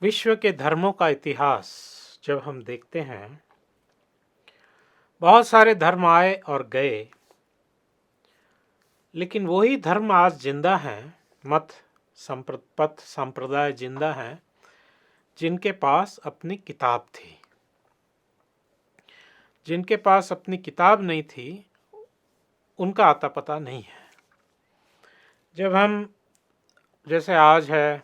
विश्व के धर्मों का इतिहास जब हम देखते हैं, बहुत सारे धर्म आए और गए, लेकिन वही धर्म आज जिंदा हैं। पथ संप्रदाय जिंदा हैं जिनके पास अपनी किताब थी। जिनके पास अपनी किताब नहीं थी, उनका आता पता नहीं है। जब हम जैसे आज है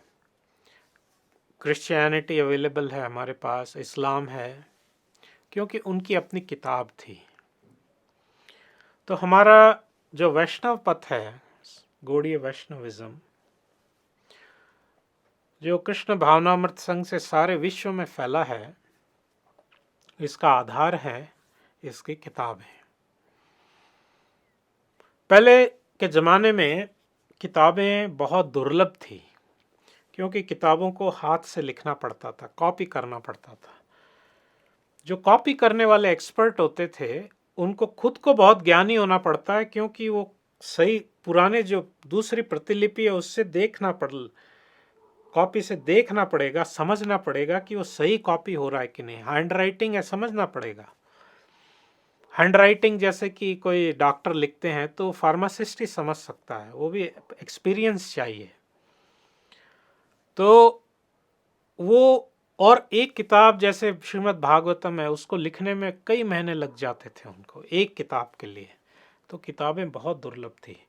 क्रिश्चियनिटी अवेलेबल है हमारे पास, इस्लाम है, क्योंकि उनकी अपनी किताब थी। तो हमारा जो वैष्णव पथ है, गौड़ीय वैष्णविज्म, जो कृष्ण भावनामृत संघ से सारे विश्व में फैला है, इसका आधार है इसकी किताबें। पहले के ज़माने में किताबें बहुत दुर्लभ थी, क्योंकि किताबों को हाथ से लिखना पड़ता था, कॉपी करना पड़ता था। जो कॉपी करने वाले एक्सपर्ट होते थे, उनको खुद को बहुत ज्ञानी होना पड़ता है, क्योंकि वो सही पुराने जो दूसरी प्रतिलिपि है उससे कॉपी से देखना पड़ेगा, समझना पड़ेगा कि वो सही कॉपी हो रहा है कि नहीं। हैंड राइटिंग है, समझना पड़ेगा। हैंड राइटिंग जैसे कि कोई डॉक्टर लिखते हैं तो फार्मासिस्ट ही समझ सकता है, वो भी एक्सपीरियंस चाहिए। तो वो और एक किताब जैसे श्रीमद् भागवतम है, उसको लिखने में कई महीने लग जाते थे उनको, एक किताब के लिए। तो किताबें बहुत दुर्लभ थी।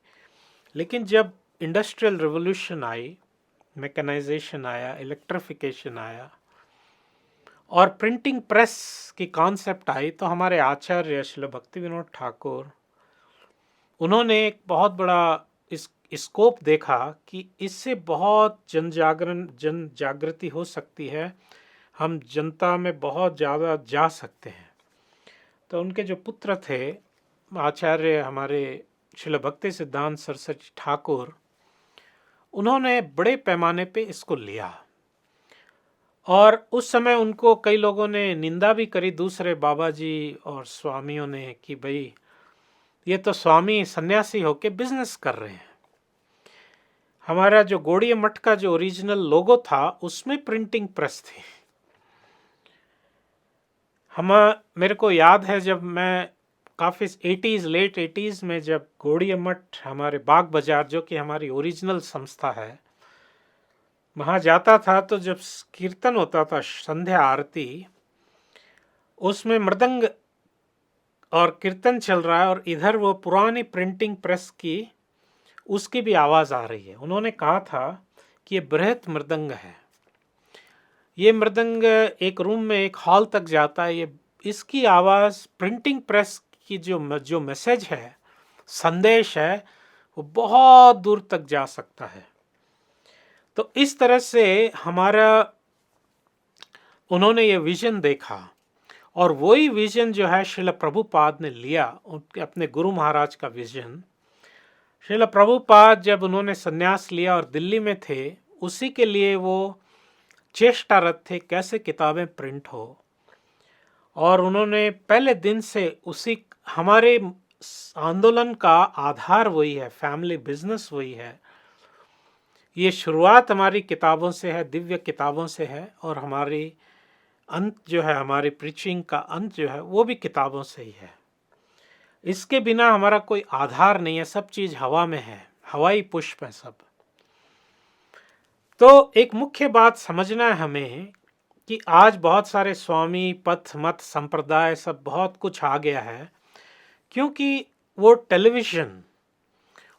लेकिन जब इंडस्ट्रियल रिवोल्यूशन आई, मैकेनाइजेशन आया, इलेक्ट्रिफिकेशन आया और प्रिंटिंग प्रेस की कॉन्सेप्ट आई, तो हमारे आचार्य श्रील भक्ति विनोद ठाकुर, उन्होंने एक बहुत बड़ा इस स्कोप देखा कि इससे बहुत जन जागृति हो सकती है, हम जनता में बहुत ज़्यादा जा सकते हैं। तो उनके जो पुत्र थे आचार्य हमारे श्रील भक्ति सिद्धांत सरस्वती ठाकुर, उन्होंने बड़े पैमाने पे इसको लिया। और उस समय उनको कई लोगों ने निंदा भी करी, दूसरे बाबा जी और स्वामियों ने, कि भाई ये तो स्वामी सन्यासी होके बिजनेस कर रहे हैं। हमारा जो गौड़ीय मठ का जो ओरिजिनल लोगो था, उसमें प्रिंटिंग प्रेस थी। मेरे को याद है जब मैं काफ़ी लेट 80s में, जब गौड़ीय मठ हमारे बाग बाजार, जो कि हमारी ओरिजिनल संस्था है, वहाँ जाता था, तो जब कीर्तन होता था, संध्या आरती, उसमें मृदंग और कीर्तन चल रहा है और इधर वो पुरानी प्रिंटिंग प्रेस की उसकी भी आवाज़ आ रही है। उन्होंने कहा था कि ये बृहत मृदंग है, ये मृदंग एक रूम में, एक हॉल तक जाता है, ये इसकी आवाज़ प्रिंटिंग प्रेस की जो मैसेज है, संदेश है, वो बहुत दूर तक जा सकता है। तो इस तरह से उन्होंने ये विजन देखा, और वही विजन जो है श्रील प्रभुपाद ने लिया, उनके अपने गुरु महाराज का विजन। श्रील प्रभुपाद जब उन्होंने संन्यास लिया और दिल्ली में थे, उसी के लिए वो चेष्टारत थे कैसे किताबें प्रिंट हो। और उन्होंने पहले दिन से हमारे आंदोलन का आधार वही है, फैमिली बिजनेस वही है। ये शुरुआत हमारी किताबों से है, दिव्य किताबों से है, और हमारी अंत जो है, हमारी प्रीचिंग का अंत जो है, वो भी किताबों से ही है। इसके बिना हमारा कोई आधार नहीं है, सब चीज हवा में है, हवाई पुष्प है सब। तो एक मुख्य बात समझना है हमें कि आज बहुत सारे स्वामी, पथ, मत, संप्रदाय, सब बहुत कुछ आ गया है, क्योंकि वो टेलीविजन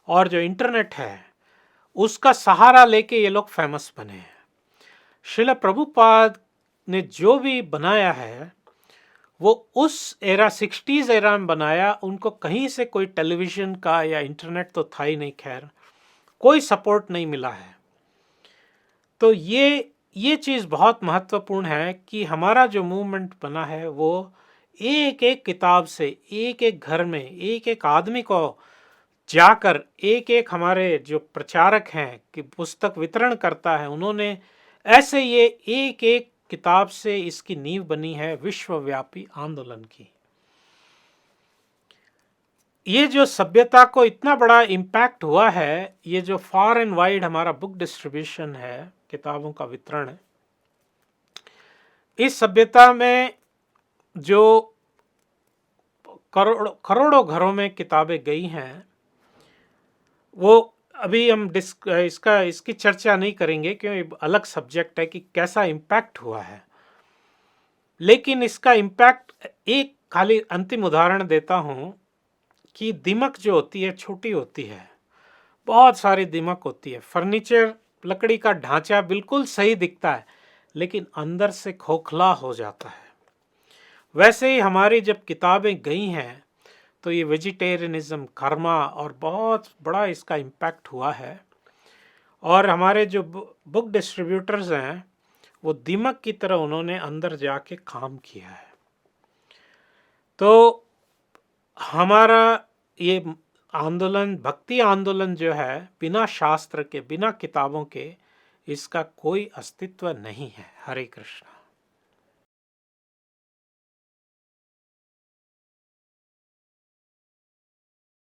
और जो इंटरनेट है उसका सहारा लेके ये लोग फेमस बने हैं। श्रील प्रभुपाद ने जो भी बनाया है वो उस एरा 60s एरा में बनाया। उनको कहीं से कोई टेलीविजन का या इंटरनेट तो था ही नहीं, खैर कोई सपोर्ट नहीं मिला है। तो ये चीज़ बहुत महत्वपूर्ण है कि हमारा जो मूवमेंट बना है वो एक एक किताब से, एक एक घर में, एक एक आदमी को जाकर, एक एक हमारे जो प्रचारक हैं कि पुस्तक वितरण करता है, उन्होंने ऐसे ये एक एक किताब से इसकी नींव बनी है विश्वव्यापी आंदोलन की। ये जो सभ्यता को इतना बड़ा इम्पैक्ट हुआ है, ये जो फार एंड वाइड हमारा बुक डिस्ट्रीब्यूशन है, किताबों का वितरण है, इस सभ्यता में जो करोड़ों करोड़ों घरों में किताबें गई हैं, वो अभी हम इसकी चर्चा नहीं करेंगे क्योंकि अलग सब्जेक्ट है कि कैसा इम्पैक्ट हुआ है। लेकिन इसका इम्पैक्ट, एक खाली अंतिम उदाहरण देता हूं कि दीमक जो होती है छोटी होती है, बहुत सारी दीमक होती है। फर्नीचर, लकड़ी का ढांचा बिल्कुल सही दिखता है लेकिन अंदर से खोखला हो जाता है। वैसे ही हमारी जब किताबें गई हैं तो ये वेजिटेरियनिज्म, कर्मा और बहुत बड़ा इसका इम्पैक्ट हुआ है। और हमारे जो बुक डिस्ट्रीब्यूटर्स हैं वो दीमक की तरह उन्होंने अंदर जाके काम किया है। तो हमारा ये आंदोलन, भक्ति आंदोलन जो है, बिना शास्त्र के, बिना किताबों के इसका कोई अस्तित्व नहीं है। हरे कृष्णा।